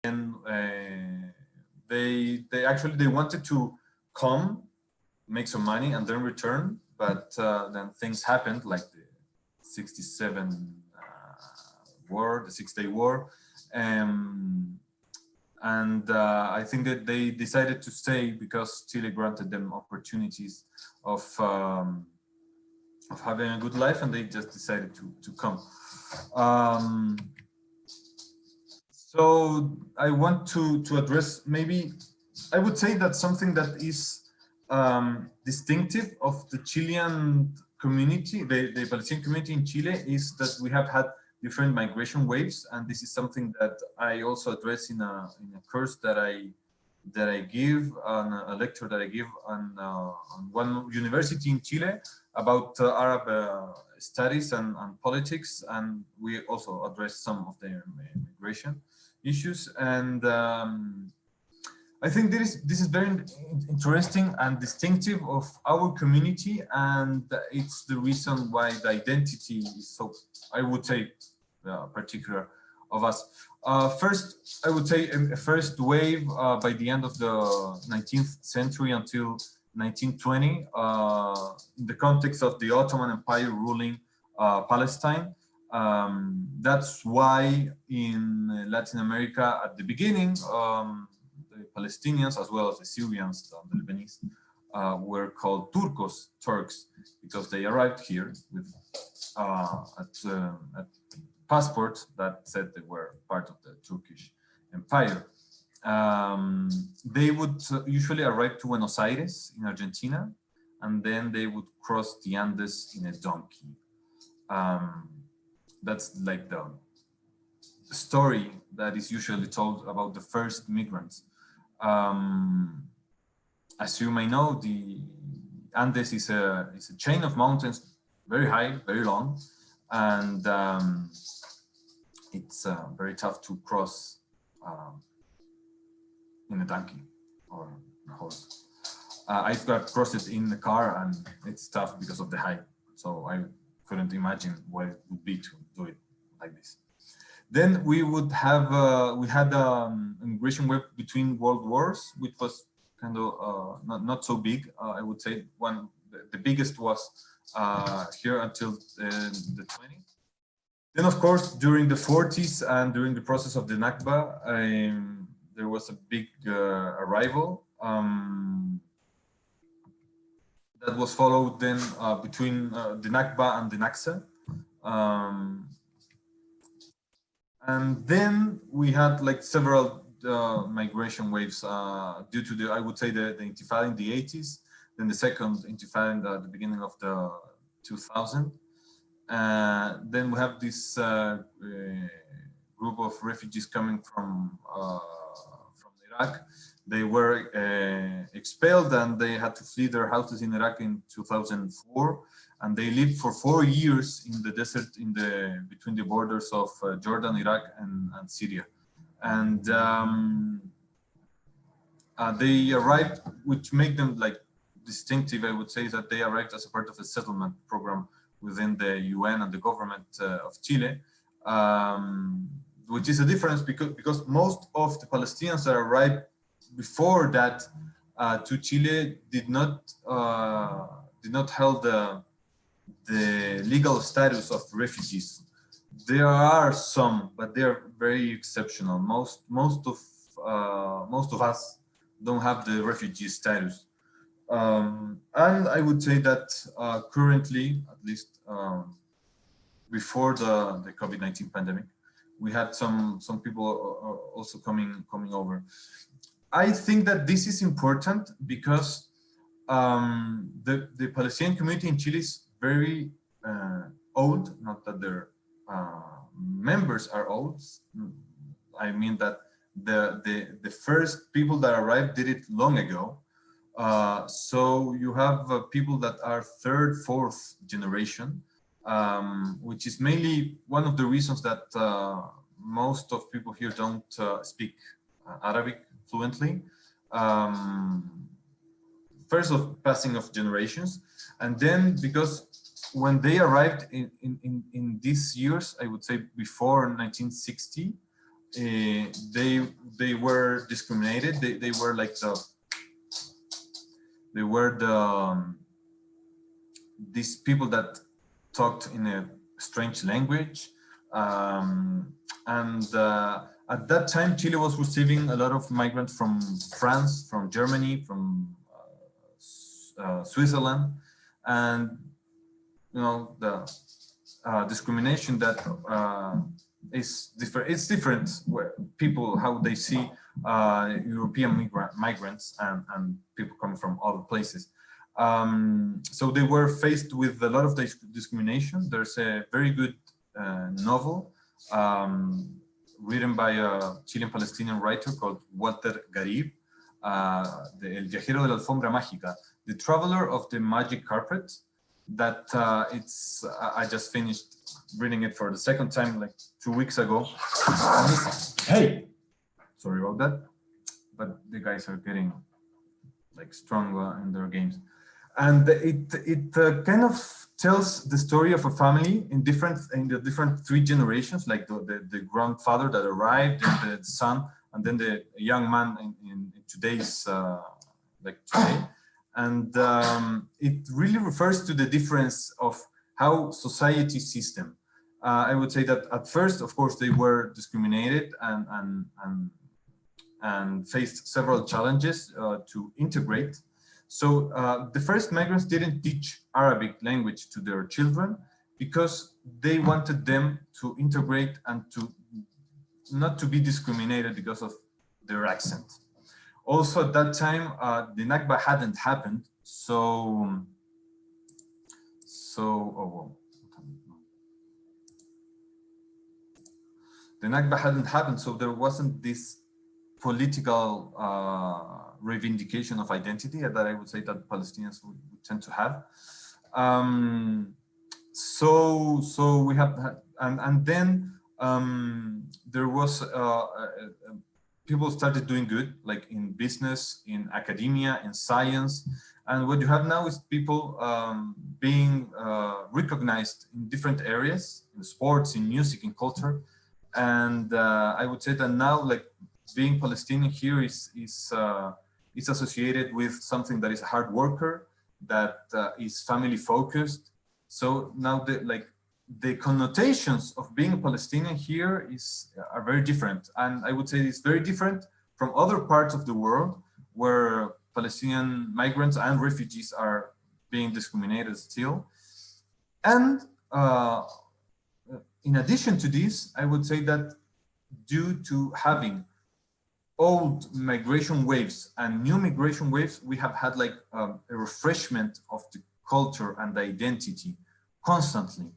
then they actually they wanted to come, make some money, and then return. But then things happened, like the 67 war, the 6-Day War. And I think that they decided to stay because Chile granted them opportunities of having a good life, and they just decided to come. So I want to address, maybe I would say that something that is distinctive of the Chilean community, the Palestinian community in Chile, is that we have had different migration waves, and this is something that I also address in a course that I give, on a lecture that I give on one university in Chile about Arab studies and politics, and we also address some of the migration issues. And I think this is very interesting and distinctive of our community, and it's the reason why the identity is so, I would say, particular of us. First, I would say a first wave by the end of the 19th century until 1920, in the context of the Ottoman Empire ruling Palestine. That's why in Latin America at the beginning, the Palestinians as well as the Syrians, the Lebanese, were called Turcos, Turks, because they arrived here with at passports that said they were part of the Turkish Empire. They would usually arrive to Buenos Aires in Argentina, and then they would cross the Andes in a donkey. That's like the story that is usually told about the first migrants. As you may know, the Andes is a chain of mountains, very high, very long, and it's very tough to cross in a donkey or a horse. I've got crossed it in the car, and it's tough because of the height. So I couldn't imagine what it would be to do it like this. Then we would have we had immigration wave between world wars, which was kind of not so big. I would say the biggest was here until the 20s. Then, of course, during the 40s and during the process of the Nakba, there was a big arrival that was followed then between the Nakba and the Naksa. And then we had like several migration waves due to the, I would say, the Intifada in the 80s, then the second Intifada in the beginning of the 2000s. Then we have this group of refugees coming from Iraq. They were expelled, and they had to flee their houses in Iraq in 2004. And they lived for 4 years in the desert, between the borders of Jordan, Iraq, and Syria. And they arrived, which made them like distinctive, I would say, is that they arrived as a part of a settlement program within the UN and the government of Chile, which is a difference because most of the Palestinians that arrived before that to Chile did not hold the legal status of refugees. There are some, but they are very exceptional. Most of us don't have the refugee status. And I would say that currently, at least before the COVID-19 pandemic, we had some people also coming over. I think that this is important because the Palestinian community in Chile is very old. Not that their members are old. I mean that the first people that arrived did it long ago. So you have people that are third, fourth generation, which is mainly one of the reasons that most of people here don't speak Arabic fluently. First, of passing of generations, and then because when they arrived in these years, I would say before 1960, they were discriminated. They were like these people that talked in a strange language, and at that time Chile was receiving a lot of migrants from France, from Germany, from Switzerland, and you know the discrimination that is different. It's different where people, how they see European migrants and people coming from other places. So they were faced with a lot of discrimination. There's a very good novel written by a Chilean Palestinian writer called Walter Garib, El Viajero de la Alfombra Mágica, the traveler of the magic carpet. That I just finished reading it for the second time like 2 weeks ago. Hey, sorry about that, but the guys are getting like stronger in their games, and it kind of tells the story of a family in the different 3 generations, like the grandfather that arrived, and the son, and then the young man in today's like today. And it really refers to the difference of how society sees them. I would say that at first, of course, they were discriminated and faced several challenges to integrate. So the first migrants didn't teach Arabic language to their children because they wanted them to integrate and to not to be discriminated because of their accent. Also, at that time, the Nakba hadn't happened, so the Nakba hadn't happened, so there wasn't this political reivindication of identity that I would say that Palestinians would tend to have. So we have, and then there was people started doing good, like in business, in academia, in science. And what you have now is people being recognized in different areas, in sports, in music, in culture. And I would say that now, like being Palestinian here is associated with something that is a hard worker, that is family focused. So now the connotations of being a Palestinian here are very different. And I would say it's very different from other parts of the world where Palestinian migrants and refugees are being discriminated still. And in addition to this, I would say that due to having old migration waves and new migration waves, we have had like a refreshment of the culture and the identity constantly.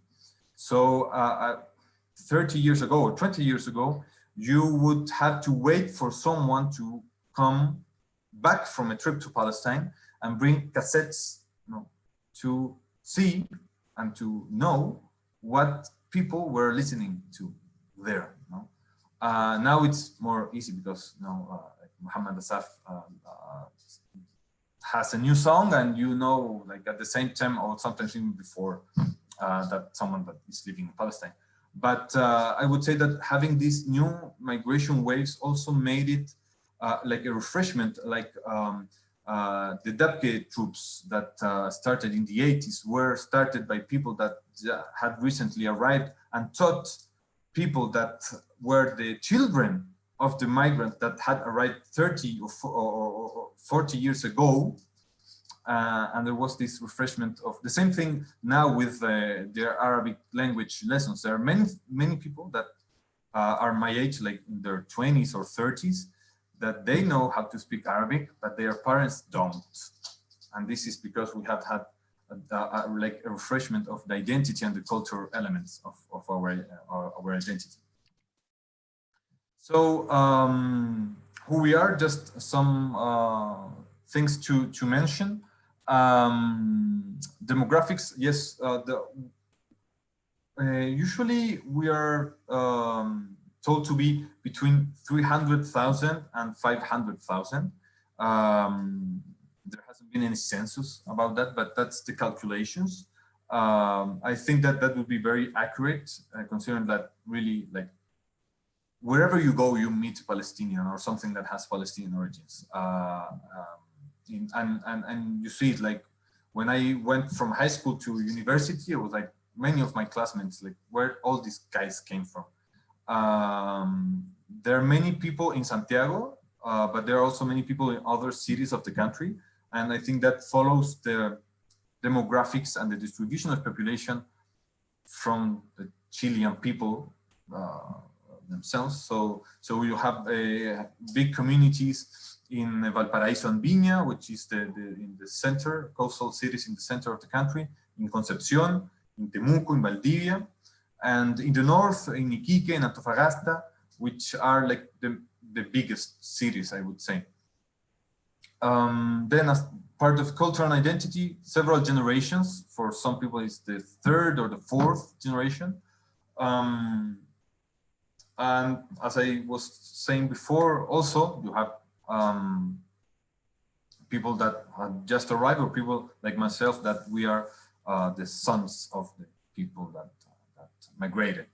So 30 years ago or 20 years ago, you would have to wait for someone to come back from a trip to Palestine and bring cassettes, to see and to know what people were listening to there. Now it's more easy because Muhammad Asaf has a new song, and like at the same time or sometimes even before that someone that is living in Palestine. But I would say that having these new migration waves also made it like a refreshment, like the Dabke troops that started in the 80s were started by people that had recently arrived and taught people that were the children of the migrants that had arrived 30 or 40 years ago. And there was this refreshment of the same thing now with their Arabic language lessons. There are many people that are my age, like in their 20s or 30s, that they know how to speak Arabic, but their parents don't. And this is because we have had like a refreshment of the identity and the cultural elements of our identity. So who we are, just some things to mention. Demographics, yes, usually we are told to be between 300,000 and 500,000. There hasn't been any census about that, but that's the calculations. I think that would be very accurate, considering that really like wherever you go, you meet a Palestinian or something that has Palestinian origins. And you see it, like when I went from high school to university, it was like many of my classmates, like where all these guys came from. There are many people in Santiago, but there are also many people in other cities of the country. And I think that follows the demographics and the distribution of population from the Chilean people themselves. So you have big communities in Valparaíso and Viña, which is in the center, coastal cities in the center of the country, in Concepción, in Temuco, in Valdivia, and in the north, in Iquique, in Antofagasta, which are like the biggest cities, I would say. Then as part of cultural identity, several generations, for some people it's the third or the fourth generation. And as I was saying before, also you have people that have just arrived, or people like myself that we are the sons of the people that migrated.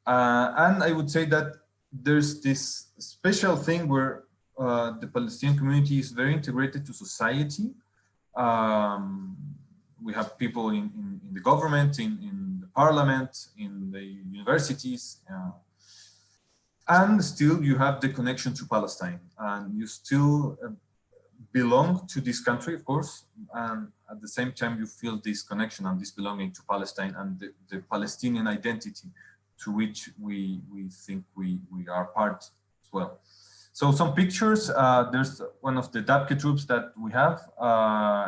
And I would say that there's this special thing where the Palestinian community is very integrated to society. We have people in the government, in the parliament, in the universities, and still you have the connection to Palestine, and you still belong to this country, of course, and at the same time you feel this connection and this belonging to Palestine and the Palestinian identity to which we think we are part as well. So some pictures, there's one of the Dabke troops that we have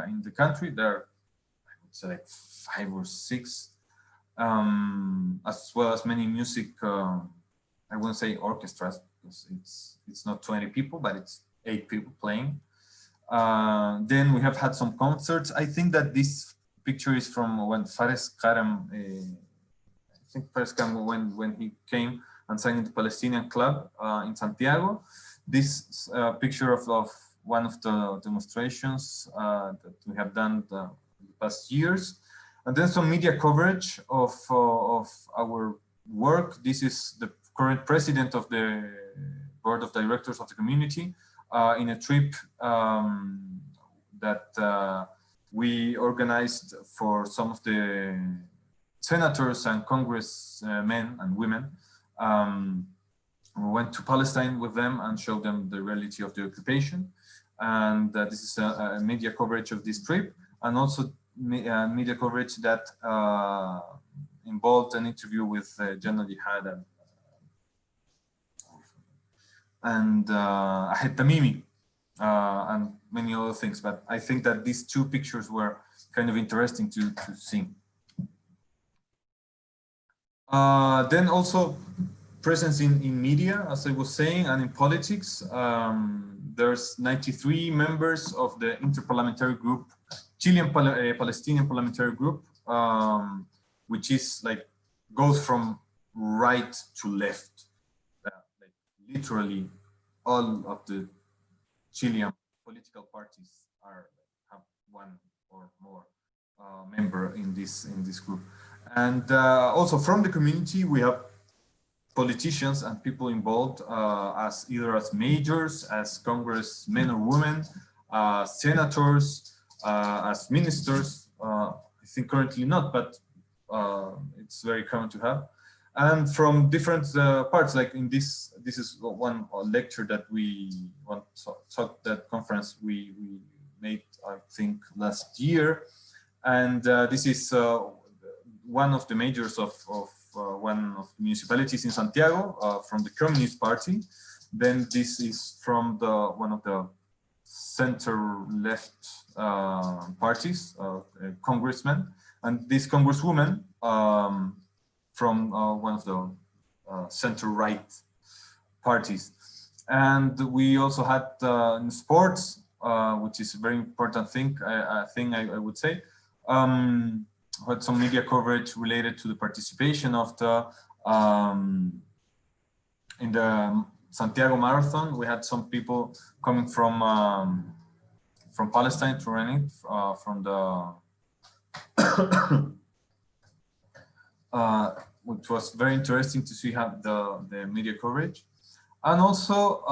in the country. There are, I would say, like 5 or 6, as well as many music, I wouldn't say orchestras, because it's not 20 people, but it's 8 people playing. Then we have had some concerts. I think that this picture is from when Fares Karam, I think Fares Karam, when he came and sang in the Palestinian Club in Santiago. This picture of one of the demonstrations that we have done the past years. And then some media coverage of our work. This is the current president of the board of directors of the community in a trip that we organized for some of the senators and congressmen and women. We went to Palestine with them and showed them the reality of the occupation. And this is a media coverage of this trip, and also media coverage that involved an interview with Jannah Jihad and Ahed Tamimi, and many other things. But I think that these 2 pictures were kind of interesting to see. Then also presence in media, as I was saying, and in politics. There's 93 members of the interparliamentary group, Chilean Palestinian parliamentary group, which is like goes from right to left. Like literally all of the Chilean political parties have 1 or more member in this group. And also from the community, we have politicians and people involved as either as majors, as congressmen or women, senators, as ministers. I think currently not, but it's very common to have. And from different parts, like in this is one lecture that that conference we made, I think, last year. And this is one of the majors of one of the municipalities in Santiago, from the Communist Party. Then this is from one of the center-left parties, congressmen, and this congresswoman from one of the center-right parties. And we also had in sports, which is a very important thing, I would say. Had some media coverage related to the participation of the in the Santiago Marathon. We had some people coming from Palestine to run it, from the which was very interesting to see how the media coverage. And also,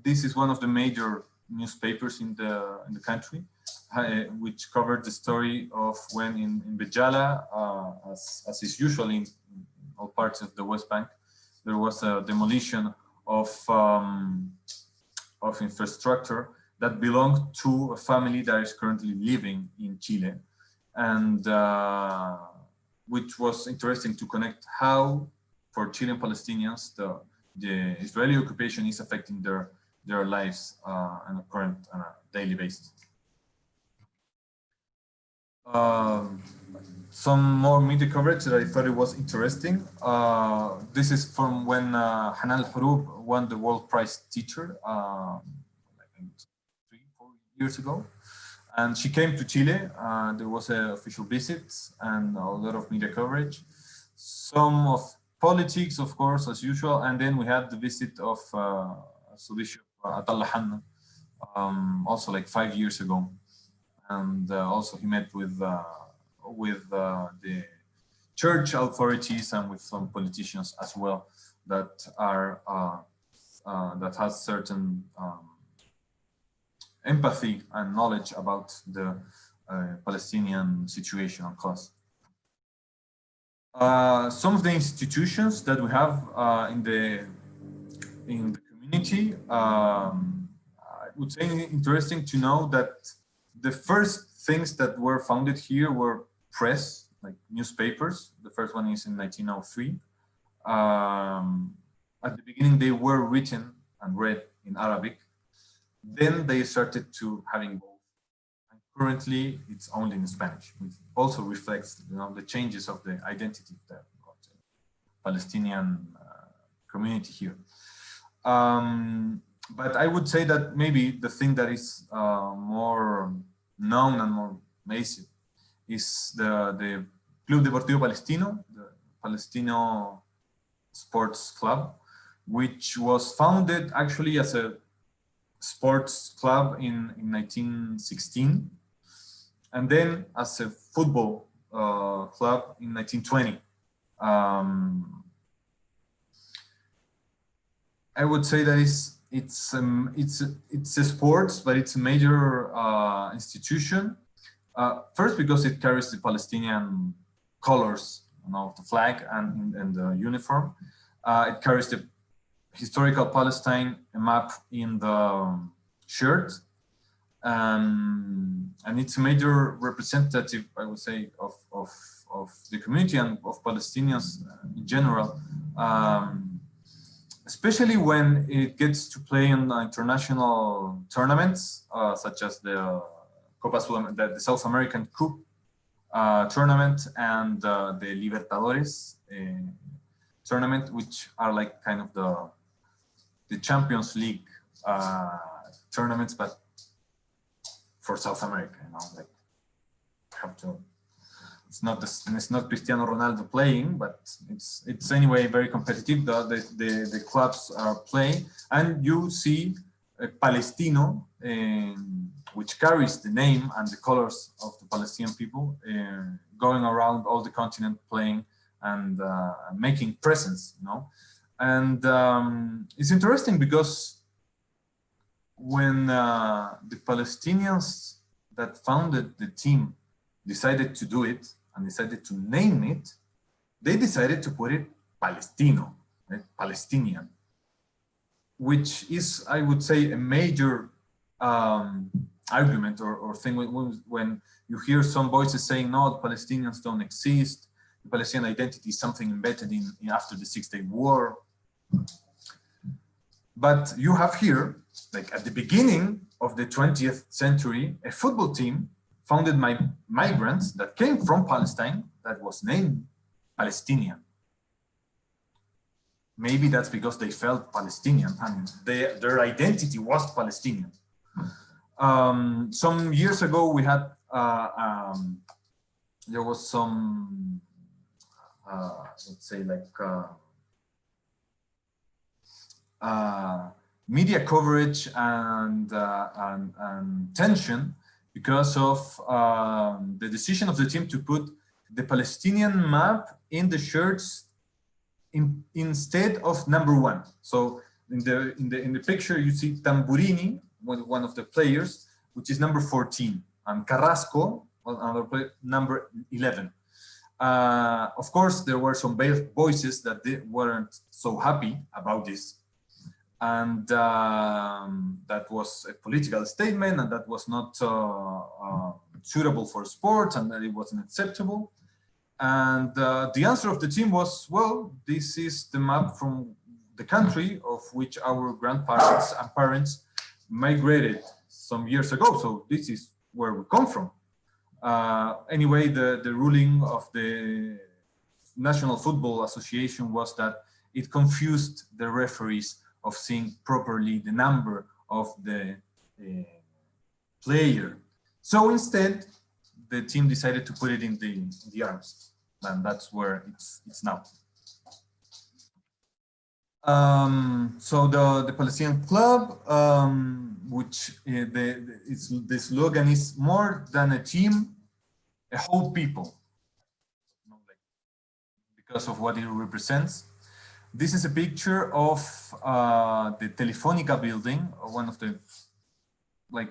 this is one of the major newspapers in the country, which covered the story of when in Bejala, as is usually in all parts of the West Bank, there was a demolition of infrastructure that belonged to a family that is currently living in Chile, and which was interesting to connect how, for Chilean Palestinians, the Israeli occupation is affecting their lives on a daily basis. Some more media coverage that I thought it was interesting. This is from when Hanan Al-Hurub won the World Prize Teacher, I think 3-4 years ago. And she came to Chile. There was an official visit and a lot of media coverage. Some of politics, of course, as usual. And then we had the visit of Bishop Atallah Hanna, also like 5 years ago. And also he met with the church authorities and with some politicians as well that are that has certain empathy and knowledge about the Palestinian situation and cause. Some of the institutions that we have in the community, I would say interesting to know that the first things that were founded here were press, like newspapers. The first one is in 1903. At the beginning, they were written and read in Arabic. Then they started to having both. And currently, it's only in Spanish, which also reflects, the changes of the identity of the Palestinian community here. But I would say that maybe the thing that is more known and more massive is the Club Deportivo Palestino, the Palestino Sports Club, which was founded actually as a sports club in 1916, and then as a football club in 1920. I would say that it's a sports, but it's a major institution. First, because it carries the Palestinian colors, the flag and the uniform. It carries the historical Palestine map in the shirt, and it's a major representative, I would say, of the community and of Palestinians in general. Especially when it gets to play in international tournaments, such as the Copa the South American Cup tournament and the Libertadores tournament, which are like kind of the Champions League tournaments, but for South America, like have to. It's not Cristiano Ronaldo playing, but it's anyway very competitive. The clubs are playing, and you see Palestino, which carries the name and the colors of the Palestinian people, going around all the continent playing and making presence, And it's interesting because when the Palestinians that founded the team decided to do it and decided to name it, they decided to put it Palestino, right? Palestinian, which is, I would say, a major argument or thing when you hear some voices saying, no, the Palestinians don't exist, the Palestinian identity is something embedded in after the 6-Day War. But you have here, like at the beginning of the 20th century, a football team founded by migrants that came from Palestine that was named Palestinian. Maybe that's because they felt Palestinian and their identity was Palestinian. Some years ago, we had, there was some, let's say like, media coverage and tension because of the decision of the team to put the Palestinian map in the shirts instead of #1. So in the picture you see Tamburini, one of the players, which is number 14, and Carrasco, another player, number 11. Of course, there were some voices that they weren't so happy about this, and that was a political statement, and that was not suitable for sports, and that it wasn't acceptable. And the answer of the team was, well, this is the map from the country of which our grandparents and parents migrated some years ago. So this is where we come from. Anyway, the ruling of the National Football Association was that it confused the referees of seeing properly the number of the player. So instead, the team decided to put it in the arms, and that's where it's now. So the Palestinian Club, which the slogan is more than a team, a whole people, because of what it represents. This is a picture of the Telefónica building, one of the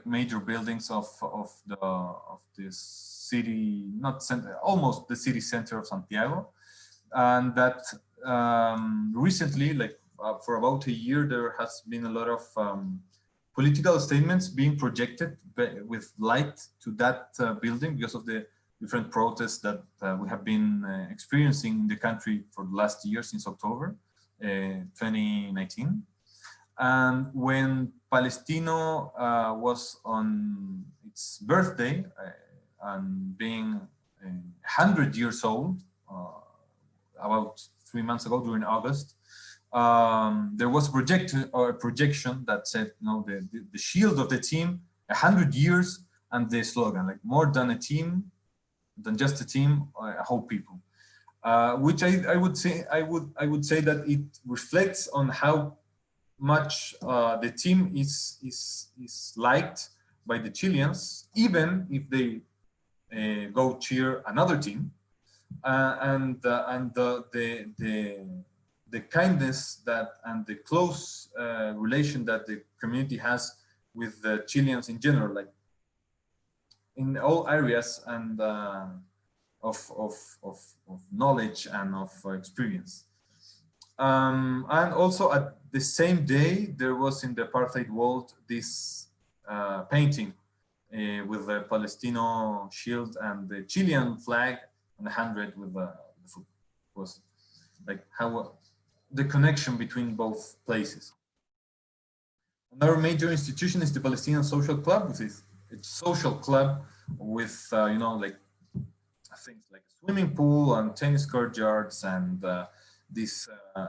major buildings of this city, not center, almost the city center of Santiago, and that recently, for about a year, there has been a lot of political statements being projected with light to that building because of the different protests that we have been experiencing in the country for the last year, since October 2019. And when Palestino was on its birthday and being 100 years old, about 3 months ago during August, there was a projection that said, the shield of the team, 100 years, and the slogan, more than a team, than just a team, a whole people. Which I would say that it reflects on how much the team is liked by the Chileans, even if they go cheer another team, and the kindness and the close relation that the community has with the Chileans in general, in all areas and of knowledge and of experience. And also at the same day, there was in the apartheid world this painting with the Palestino shield and the Chilean flag and the 100 with the foot. It was how the connection between both places. Another major institution is the Palestinian Social Club, which is a social club with things like a swimming pool and tennis courtyards and these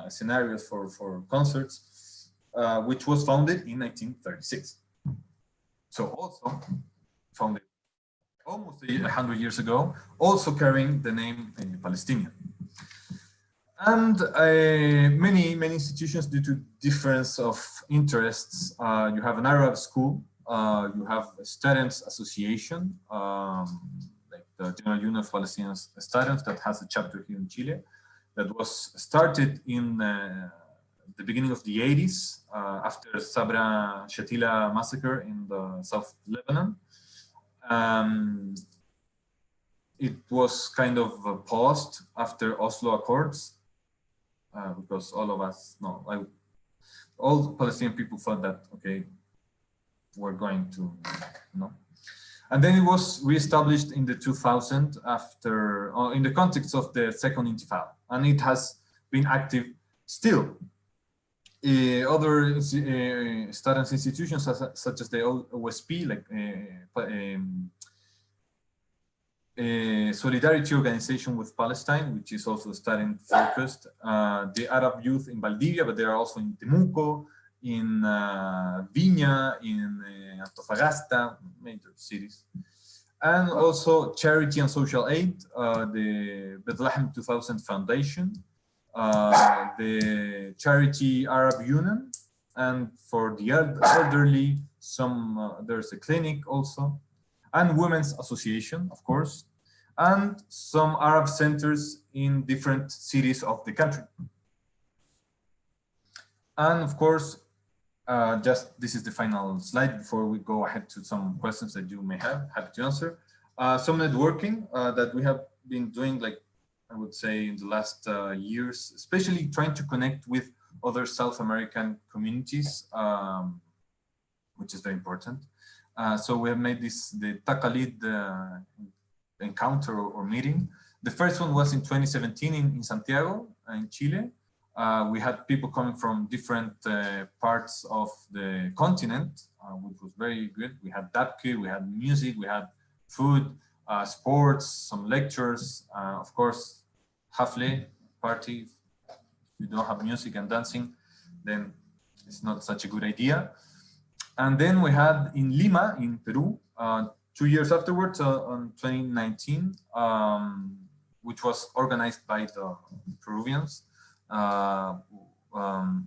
scenarios for concerts, which was founded in 1936. So also founded almost 100 years ago, also carrying the name Palestinian. And many institutions, due to difference of interests, you have an Arab school, you have a students association, like the General Union of Palestinian Students, that has a chapter here in Chile, that was started in the beginning of the 80s, after Sabra Shatila massacre in the South Lebanon. It was kind of paused after Oslo Accords, because all of us know, all Palestinian people thought that, okay, we're going to, And then it was reestablished in the 2000 after, in the context of the Second Intifada, and it has been active still. Other students institutions such as the OSP, Solidarity Organization with Palestine, which is also student focused, the Arab youth in Valdivia, but they are also in Temuco, in Viña, in Antofagasta, major cities. And also charity and social aid, the Bethlehem 2000 Foundation, the Charity Arab Union, and for the elderly, there's a clinic also, and Women's Association, of course, and some Arab centers in different cities of the country. And of course, just this is the final slide before we go ahead to some questions that you may have, happy to answer. Some networking that we have been doing, like I would say in the last years, especially trying to connect with other South American communities, which is very important. So we have made the Tacalid encounter or meeting. The first one was in 2017 in Santiago, in Chile. We had people coming from different parts of the continent, which was very good. We had dabke, we had music, we had food, sports, some lectures, of course, hafle, party. If you don't have music and dancing, then it's not such a good idea. And then we had in Lima, in Peru, 2 years afterwards, on 2019, which was organized by the Peruvians,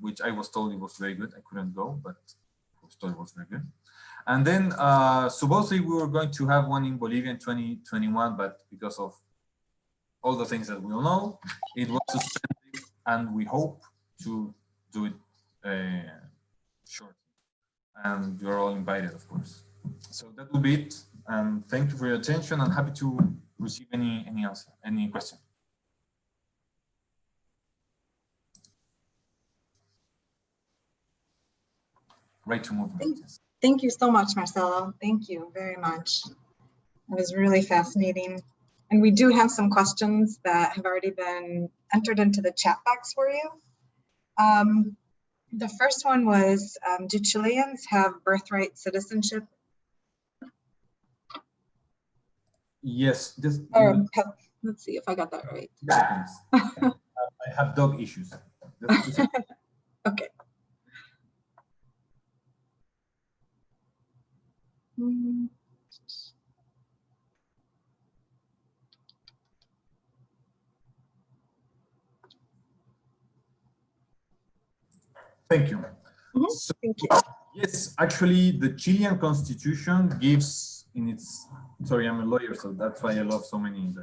which I was told it was very good. I couldn't go, but I was told it was very good. And then supposedly we were going to have one in Bolivia in 2021, but because of all the things that we all know, it was suspended, and we hope to do it shortly. And you're all invited, of course. So that will be it. And thank you for your attention. I'm happy to receive any answer, any question. Right to move. Thank you so much, Marcello. Thank you very much. It was really fascinating. And we do have some questions that have already been entered into the chat box for you. The first one was, do Chileans have birthright citizenship? Yes. Just, let's see if I got that right. I have dog issues. Okay. Thank you. So, thank you. Yes, actually, the Chilean constitution gives in its, sorry, I'm a lawyer, so that's why I love so many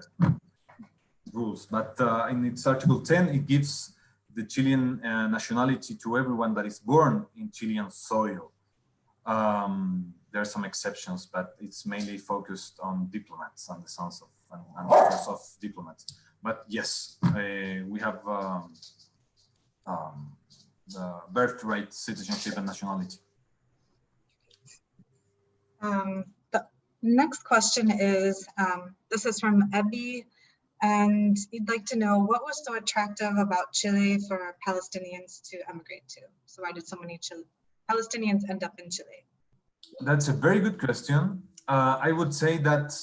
rules. But in its Article 10, it gives the Chilean nationality to everyone that is born in Chilean soil. There are some exceptions, but it's mainly focused on diplomats and the sons of and daughters of diplomats. But yes, we have the birthright, citizenship, and nationality. The next question is, this is from Ebby, and he'd like to know, what was so attractive about Chile for Palestinians to emigrate to? So why did so many Palestinians end up in Chile? That's a very good question. I would say that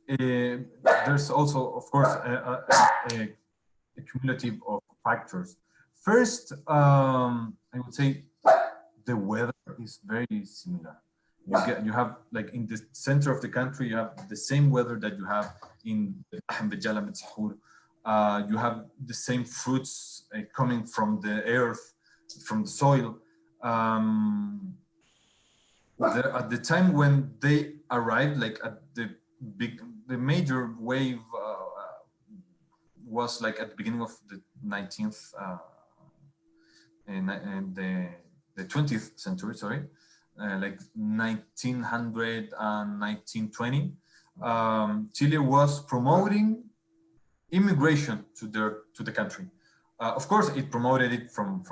there's also, of course, a cumulative of factors. First, I would say the weather is very similar. You have, like, in the center of the country, you have the same weather that you have in you have the same fruits coming from the earth, from the soil. At the time when they arrived, like at the major wave was like at the beginning of the 19th and the 20th century, sorry, like 1900 and 1920. Chile was promoting immigration to the country. Of course, it promoted it from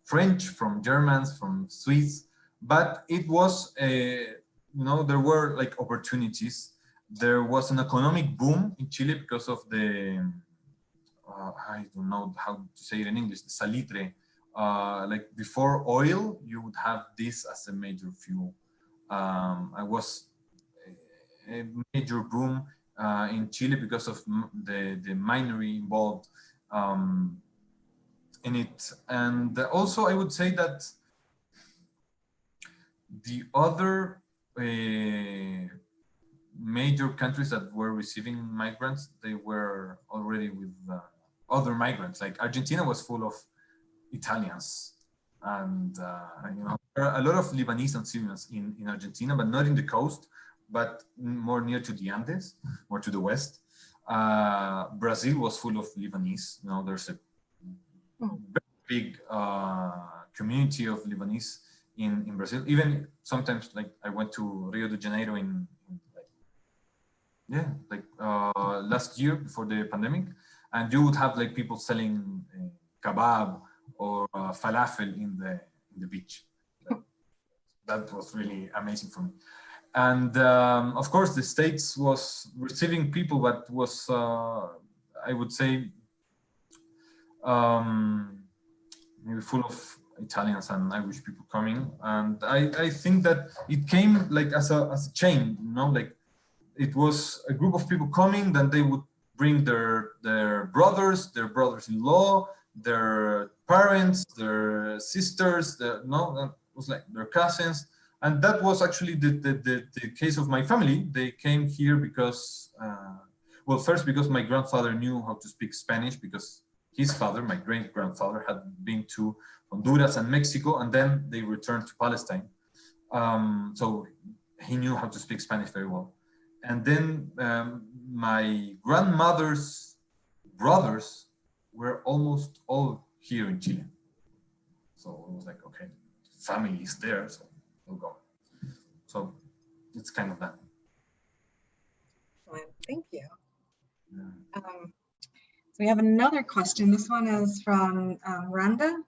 French, from Germans, from Swiss, but it was there were like opportunities. There was an economic boom in Chile because of the I don't know how to say it in English, the salitre. Like before oil, you would have this as a major fuel. I was a major boom in Chile because of the minery involved in it. And also I would say that the other major countries that were receiving migrants, they were already with other migrants. Like Argentina was full of Italians, and there are a lot of Lebanese and Syrians in Argentina, but not in the coast. but more near to the Andes, more to the west. Brazil was full of Lebanese. You know, there's a very big community of Lebanese in Brazil. Even sometimes, like I went to Rio de Janeiro last year before the pandemic, and you would have like people selling kebab or falafel in the beach. That was really amazing for me. And of course, the States was receiving people, but was, I would say, maybe full of Italians and Irish people coming. And I think that it came like as a chain, you know, like it was a group of people coming, then they would bring their brothers-in-law, their parents, their sisters, it was like their cousins. And that was actually the case of my family. They came here because, well, first because my grandfather knew how to speak Spanish, because his father, my great-grandfather, had been to Honduras and Mexico, and then they returned to Palestine. So he knew how to speak Spanish very well. And then my grandmother's brothers were almost all here in Chile. So it was like, okay, family is there, so we'll go. So it's kind of that. Thank you. Yeah. So we have another question. This one is from Randa,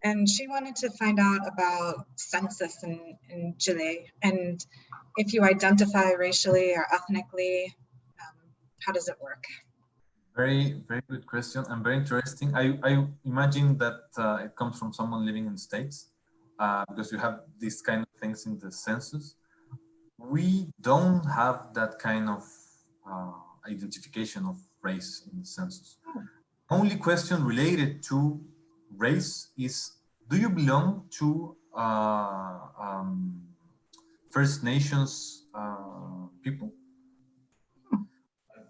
and she wanted to find out about census in Chile, and if you identify racially or ethnically, how does it work? Very, very good question and very interesting. I imagine that it comes from someone living in the States, because you have these kind of things in the census. We don't have that kind of identification of race in the census. Only question related to race is, do you belong to First Nations people?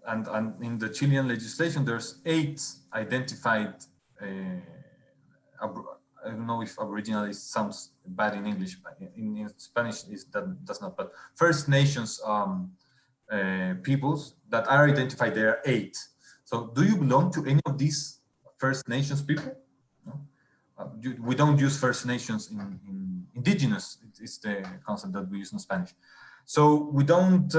And in the Chilean legislation, there's 8 identified, I don't know if Aboriginal sounds bad in English, but in Spanish that does not, but First Nations peoples that are identified, there are 8. So do you belong to any of these First Nations people? No? We don't use First Nations in indigenous, it's the concept that we use in Spanish. So we don't,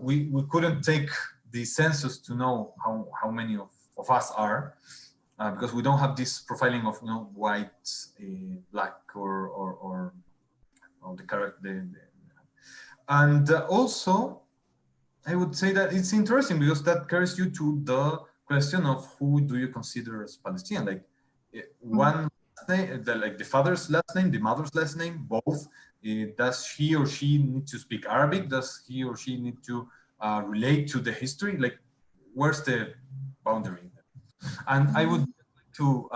we couldn't take the census to know how many of us are, because we don't have this profiling of, you know, white, black, or the character. And also, I would say that it's interesting because that carries you to the question of who do you consider as Palestinian? Like one name, like the father's last name, the mother's last name, both. Does he or she need to speak Arabic? Does he or she need to relate to the history? Like, where's the boundary? And I would like to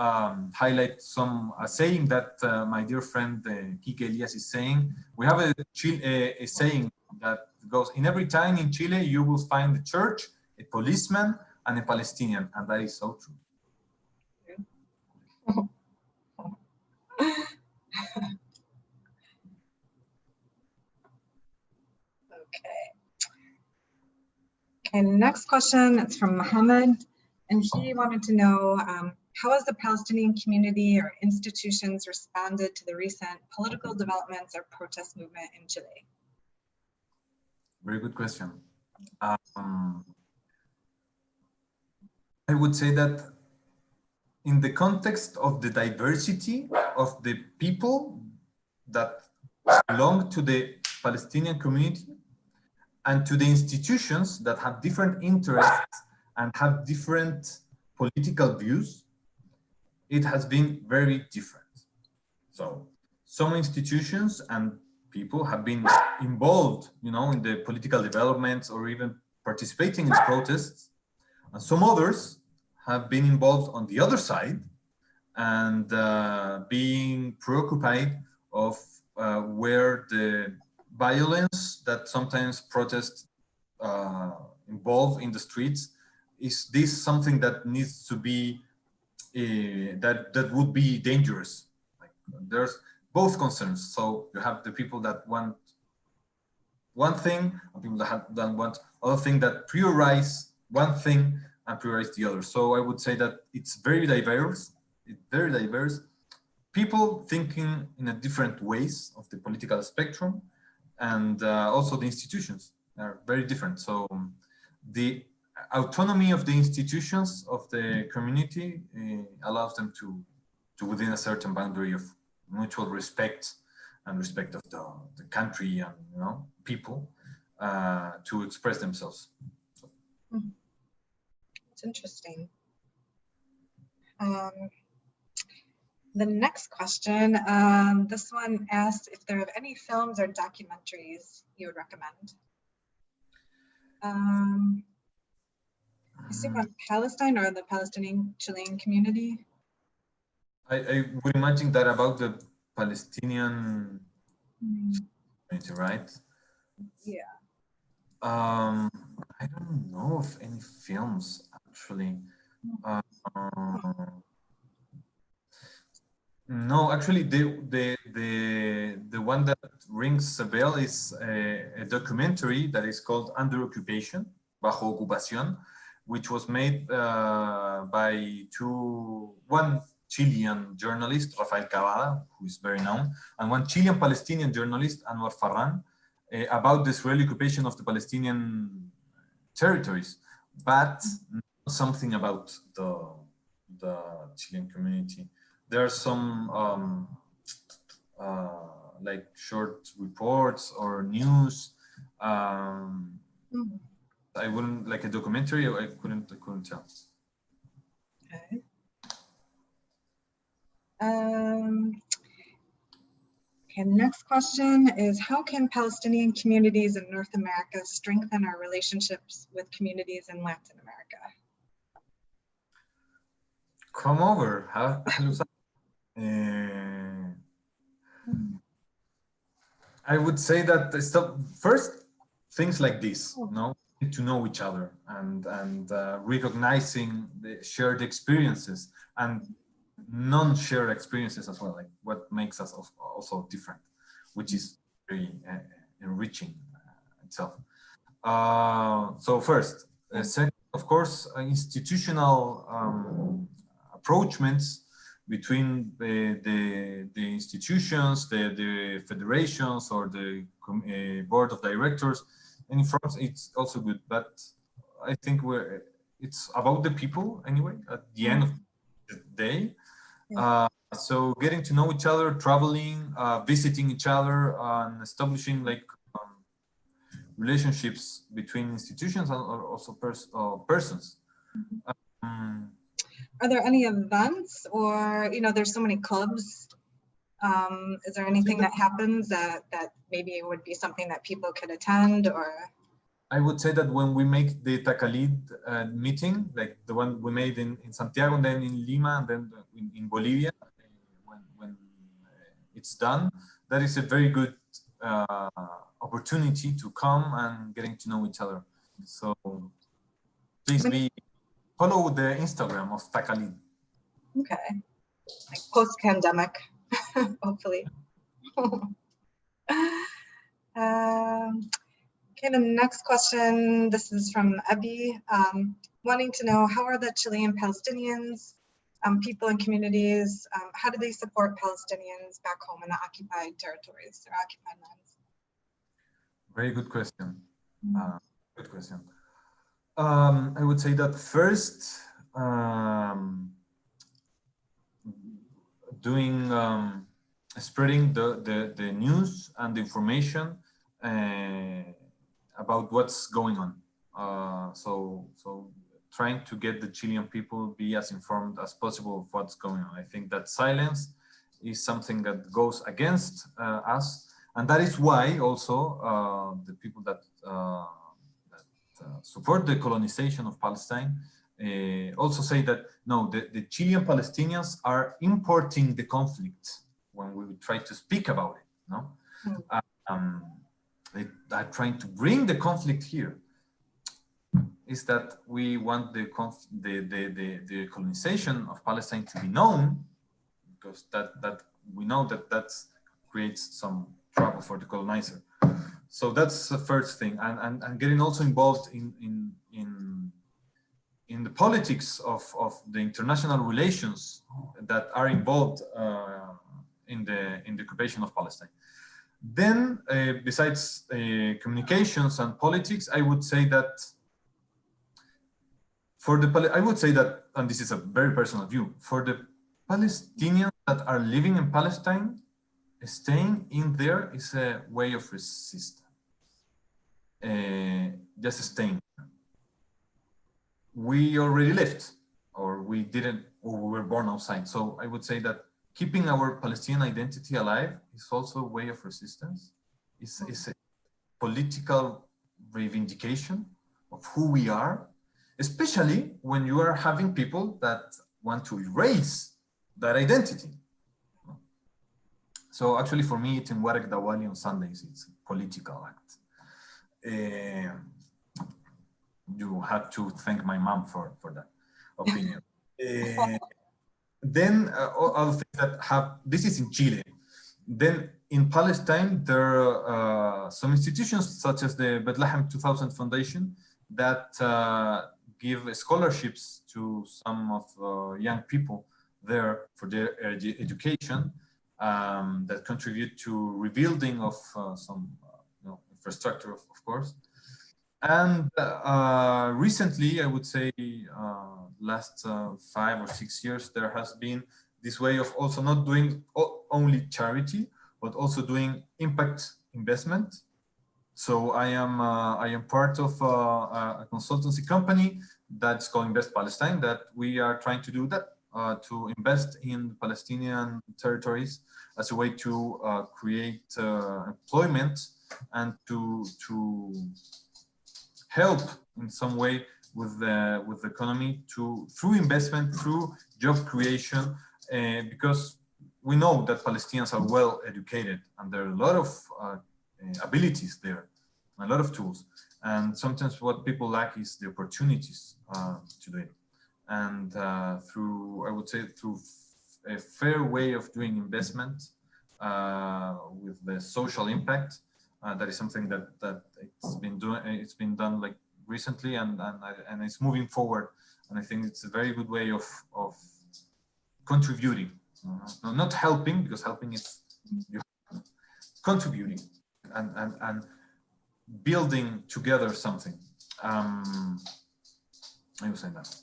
highlight some saying that my dear friend Kike Elias is saying. We have a saying that goes, in every town in Chile, you will find a church, a policeman, and a Palestinian. And that is so true. Okay, next question, it's from Mohammed, and he wanted to know, how has the Palestinian community or institutions responded to the recent political developments or protest movement in Chile? Very good question. I would say that in the context of the diversity of the people that belong to the Palestinian community and to the institutions that have different interests and have different political views, it has been very different. So some institutions and people have been involved, you know, in the political developments or even participating in protests, and some others have been involved on the other side and being preoccupied of where the violence that sometimes protests involve in the streets, is this something that needs to be, that would be dangerous? Like, there's both concerns. So you have the people that want one thing, and people that have done other thing that prioritize one thing and prioritize the other. So I would say that it's very diverse. It's very diverse. People thinking in a different ways of the political spectrum, and also the institutions are very different. So the autonomy of the institutions of the community allows them to within a certain boundary of mutual respect and respect of the country and people to express themselves. It's interesting. The next question, this one asked if there are any films or documentaries you would recommend. Is it on Palestine or the Palestinian-Chilean community? I would imagine that about the Palestinian community, right? Yeah. I don't know of any films actually. No, actually, the one that rings a bell is a documentary that is called Under Occupation, Bajo Ocupación, which was made by one Chilean journalist, Rafael Cavada, who is very known, and one Chilean Palestinian journalist, Anwar Farran, about the Israeli occupation of the Palestinian territories, but not something about the Chilean community. There are some like short reports or news. I wouldn't like a documentary. I couldn't tell. Okay. Okay, next question is, how can Palestinian communities in North America strengthen our relationships with communities in Latin America? Come over. I would say that first things like this, to know each other and recognizing the shared experiences and non-shared experiences as well, like what makes us also different, which is very enriching itself. So first, second, of course, institutional approachments between the institutions, the federations, or the board of directors. And in France, it's also good, but I think it's about the people anyway, at the end of the day. So getting to know each other, traveling, visiting each other, and establishing like relationships between institutions and also persons. Are there any events, or there's so many clubs? Is there anything that happens that maybe would be something that people could attend? Or I would say that when we make the Tacalid meeting, like the one we made in Santiago and then in Lima and then in Bolivia, when it's done, that is a very good opportunity to come and getting to know each other. So please follow the Instagram of Tacalid. Okay, like post-pandemic, hopefully. Okay, the next question, this is from Abby, wanting to know, how are the Chilean Palestinians, people and communities, how do they support Palestinians back home in the occupied territories or occupied lands? Very good question. Good question. I would say that first, spreading the news and the information about what's going on. So trying to get the Chilean people be as informed as possible of what's going on. I think that silence is something that goes against us, and that is why also the people that support the colonization of Palestine also say that no, the Chilean Palestinians are importing the conflict when we try to speak about it. No, they are trying to bring the conflict here. Is that we want the colonization of Palestine to be known, because that we know that creates some trouble for the colonizer. So that's the first thing, and getting also involved in the politics of the international relations that are involved in the occupation of Palestine. Then, besides communications and politics, I would say that and this is a very personal view, for the Palestinians that are living in Palestine, staying in there is a way of resistance. Just staying. We already left, or we didn't, or we were born outside. So I would say that keeping our Palestinian identity alive is also a way of resistance. It's a political reivindication of who we are, especially when you are having people that want to erase that identity. So actually for me, eating warek dawali on Sundays, it's a political act. You have to thank my mom for that opinion. Then other things that have, this is in Chile. Then in Palestine, there are some institutions such as the Bethlehem 2000 Foundation that give scholarships to some of young people there for their education, that contribute to rebuilding of some infrastructure, of course. And recently, I would say last 5 or 6 years, there has been this way of also not doing only charity, but also doing impact investment. So I am part of a consultancy company that's called Invest Palestine, that we are trying to do that, to invest in Palestinian territories as a way to create employment and to help in some way with the economy through investment, through job creation, because we know that Palestinians are well educated and there are a lot of abilities there, a lot of tools, and sometimes what people lack is the opportunities to do it. And through, I would say, through a fair way of doing investment with the social impact, that is something that it's been done like recently, and it's moving forward. And I think it's a very good way of contributing, not helping, because helping is contributing and building together something. I would say that.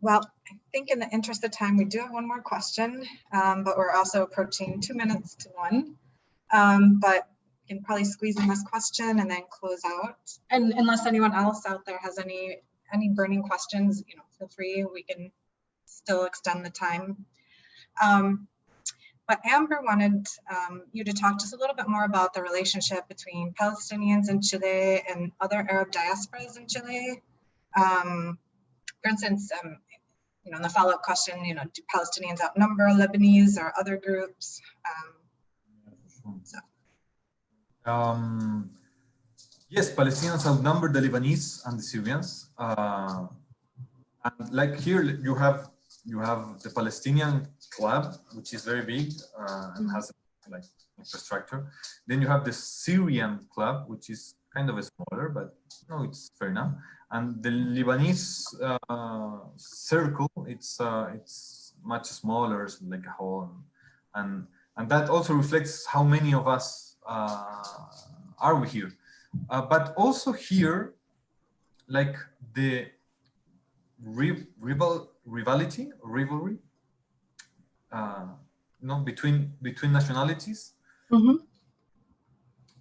Well, I think in the interest of time, we do have one more question, but we're also approaching 2 minutes to 1. But we can probably squeeze in this question and then close out. And unless anyone else out there has any burning questions, feel free. We can still extend the time. But Amber wanted you to talk just a little bit more about the relationship between Palestinians in Chile and other Arab diasporas in Chile. For instance, in the follow-up question, do Palestinians outnumber Lebanese or other groups? Yes, Palestinians outnumber the Lebanese and the Syrians. And like here, you have the Palestinian Club, which is very big and has like infrastructure. Then you have the Syrian Club, which is kind of a smaller, but it's fair enough. And the Lebanese circle, it's much smaller, it's like a whole, and that also reflects how many of us are we here. But also here, like the rivalry, between nationalities,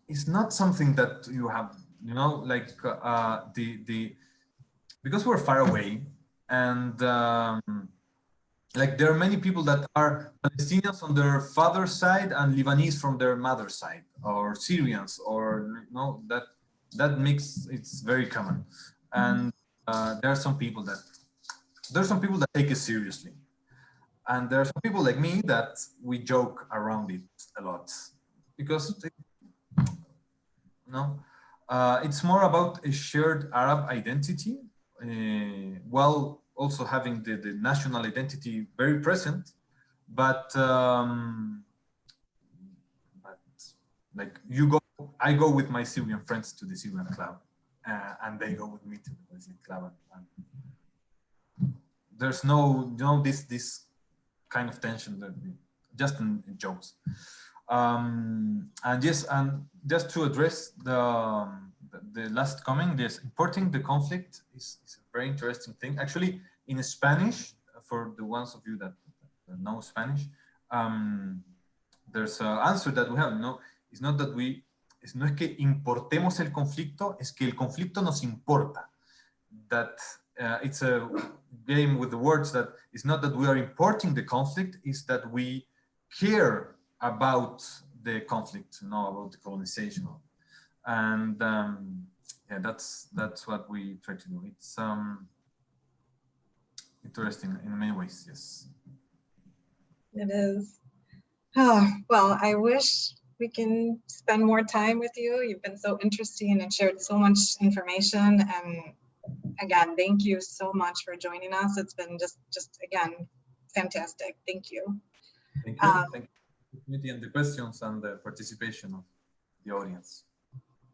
is not something that you have. Because we're far away, and like there are many people that are Palestinians on their father's side and Lebanese from their mother's side, or Syrians, or that mix. It's very common, and there are some people that take it seriously, and there are some people like me that we joke around it a lot, because it's more about a shared Arab identity, while also having the national identity very present. But like you go, I go with my Syrian friends to the Syrian Club, and they go with me to the Palestinian Club. And there's no, this kind of tension, that just in jokes. And yes, and just to address the last comment, yes, importing the conflict is a very interesting thing. Actually, in Spanish, for the ones of you that know Spanish, there's an answer that we have. No, it's not that no es que importemos el conflicto, es que el conflicto nos importa. That it's a game with the words, that it's not that we are importing the conflict, it's that we care about the conflict, about the colonization. And yeah, that's what we try to do. It's interesting in many ways, yes. It is. Oh, well, I wish we can spend more time with you. You've been so interesting and shared so much information. And again, thank you so much for joining us. It's been just again, fantastic. Thank you. Thank you. Thank you and the questions and the participation of the audience.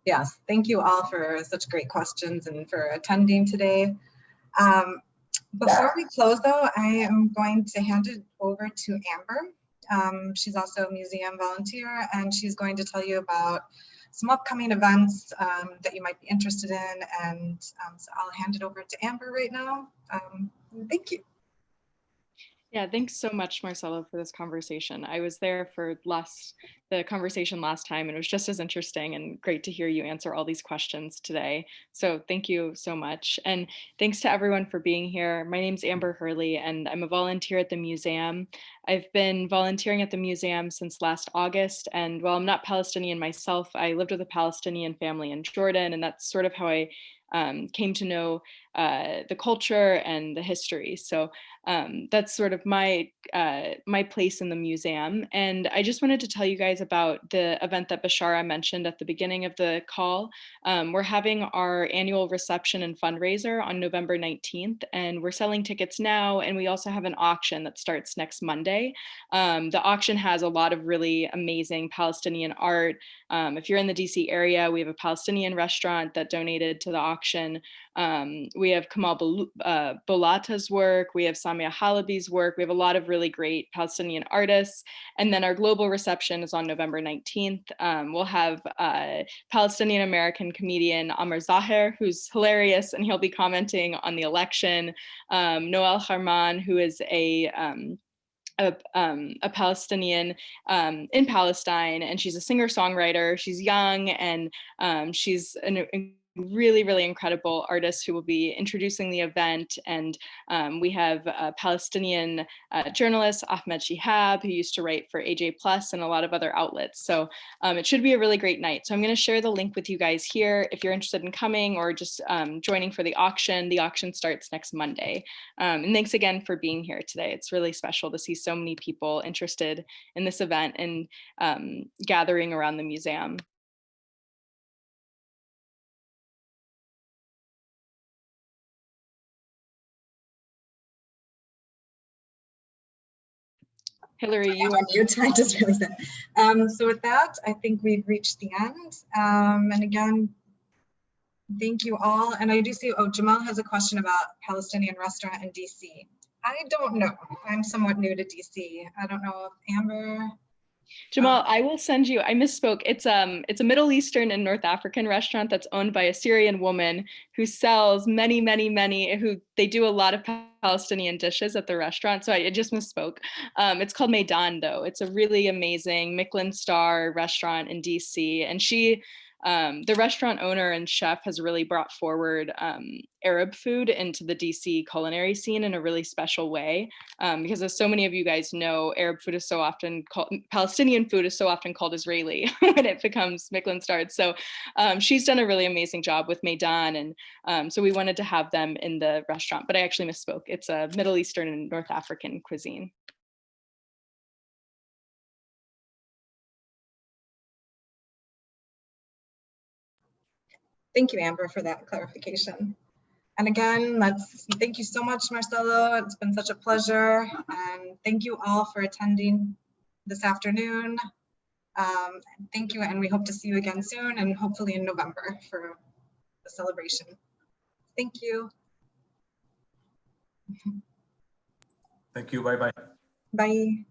Yes, thank you all for such great questions and for attending today. Before we close though, I am going to hand it over to Amber. She's also a museum volunteer, and she's going to tell you about some upcoming events that you might be interested in. And so I'll hand it over to Amber right now. Thank you. Yeah, thanks so much, Marcello, for this conversation. I was there for the conversation last time, and it was just as interesting and great to hear you answer all these questions today. So thank you so much. And thanks to everyone for being here. My name's Amber Hurley, and I'm a volunteer at the museum. I've been volunteering at the museum since last August, and while I'm not Palestinian myself, I lived with a Palestinian family in Jordan, and that's sort of how I came to know the culture and the history. So that's sort of my place in the museum. And I just wanted to tell you guys about the event that Bashara mentioned at the beginning of the call. We're having our annual reception and fundraiser on November 19th, and we're selling tickets now. And we also have an auction that starts next Monday. The auction has a lot of really amazing Palestinian art. If you're in the DC area, we have a Palestinian restaurant that donated to the auction. We have Kamal Bolata's work, we have Samia Halabi's work, we have a lot of really great Palestinian artists. And then our global reception is on November 19th. We'll have Palestinian American comedian Amr Zaher, who's hilarious, and he'll be commenting on the election. Noel Harman, who is a Palestinian in Palestine, and she's a singer-songwriter. She's young, and she's an really, really incredible artist who will be introducing the event. And we have a Palestinian journalist, Ahmed Shihab, who used to write for AJ Plus and a lot of other outlets. So it should be a really great night. So I'm going to share the link with you guys here if you're interested in coming or just joining for the auction. The auction starts next Monday. And thanks again for being here today. It's really special to see so many people interested in this event and gathering around the museum. Hillary, you are mute. I just realized that. So with that, I think we've reached the end. And again, thank you all. And I do see, Jamal has a question about Palestinian restaurant in DC. I don't know. I'm somewhat new to DC. I don't know if Amber. Jamal, I will send you, I misspoke. It's a Middle Eastern and North African restaurant that's owned by a Syrian woman who sells many, they do a lot of Palestinian dishes at the restaurant. So I just misspoke. It's called Meydan though. It's a really amazing Michelin star restaurant in DC. And the restaurant owner and chef has really brought forward Arab food into the DC culinary scene in a really special way. Because as so many of you guys know, Arab food is so often called, Palestinian food is so often called Israeli when it becomes Michelin starred. So she's done a really amazing job with Meydan. And so we wanted to have them in the restaurant, but I actually misspoke. It's a Middle Eastern and North African cuisine. Thank you, Amber, for that clarification. And again, thank you so much, Marcello. It's been such a pleasure. And thank you all for attending this afternoon. Thank you, and we hope to see you again soon, and hopefully in November for the celebration. Thank you. Thank you. Bye-bye. Bye.